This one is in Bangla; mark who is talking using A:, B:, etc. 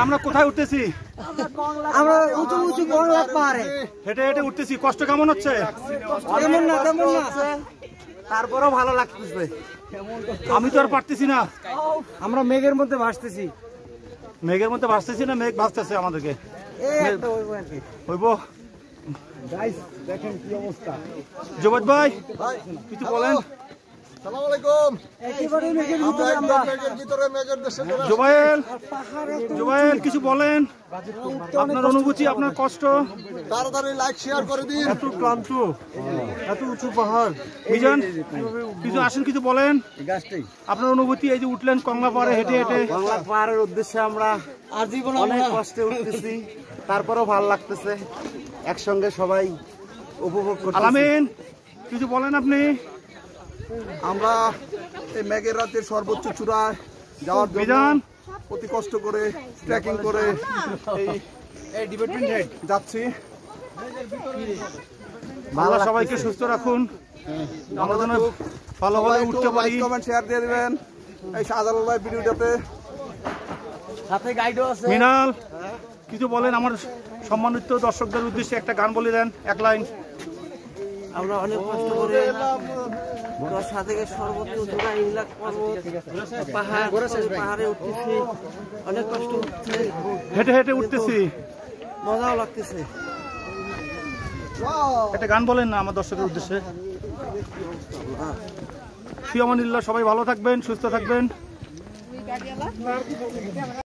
A: আমরা কোথায় উঠতেছি?
B: আমরা উঁচু উঁচু কংলাক পাহাড়ে
A: হেঁটে হেঁটে উঠতেছি। কষ্ট কেমন হচ্ছে?
B: তেমন না
C: তারপরেও ভালো লাগতেছে।
A: আমি তো আর পারতেছি না।
B: আমরা মেঘের মধ্যে ভাসতেছি।
A: মেঘের মধ্যে ভাসতেছি না, মেঘ ভাসতেছে আমাদেরকে। হইব
C: দেখেন কি অবস্থা।
A: জুবাদ ভাই কিছু বলেন।
C: সালাম আলাইকুম।
B: একেবারে মেঘের ভিতরে আমরা।
C: মেঘের ভিতরে, মেঘের দেশে।
A: জুবাইল কিছু বলেন, আপনার অনুভূতি, আপনার কষ্ট।
C: তাড়াতাড়ি লাইক শেয়ার করে দিন।
A: এত ক্লান্ত, এত উঁচু পাহাড়। মিজান কিছু আসেন, কিছু বলেন আপনার অনুভূতি। এই যে উঠলেন কংলা পাহাড়ে হেঁটে হেঁটে।
C: কংলা পাহাড়ের উদ্দেশ্যে আমরা
B: আজীবন
C: অনেক কষ্টে উঠতেছি, তারপরেও ভালো লাগতেছে। একসঙ্গে সবাই উপভোগ করতেছি।
A: আলামিন কিছু বলেন আপনি।
C: আমরা এই মেঘের রাতের সর্বোচ্চ চূড়ায় যাওয়ার জন্য অতি কষ্ট করে ট্রেকিং করে এই ডিপার্টমেন্ট হেড যাচ্ছি।
A: আল্লাহ সবাইকে সুস্থ রাখুন, আমরা যেন ভালোভাবে উঠতে পারি।
C: কমেন্ট শেয়ার দিয়ে দিবেন এই শাহজালাল ভাই ভিডিওটাতে।
B: সাথে গাইডও আছে।
A: মিনাল কিছু বলেন আমার সম্মানিত দর্শকদের উদ্দেশ্যে একটা গান বলে দেন, এক লাইন।
B: আমরা অনেক কষ্ট করে 10 থেকে সর্বোচ্চ চূড়া ইংলাক পর্বত পাহাড়ে উঠতেছি। অনেক কষ্ট হচ্ছে,
A: হেঁটে হেঁটে উঠতেছি,
B: মজাও লাগতেছে।
A: একটা গান বলেন না আমার দর্শকের উদ্দেশ্যে। ফি আমানিল্লাহ, সবাই ভালো থাকবেন, সুস্থ থাকবেন।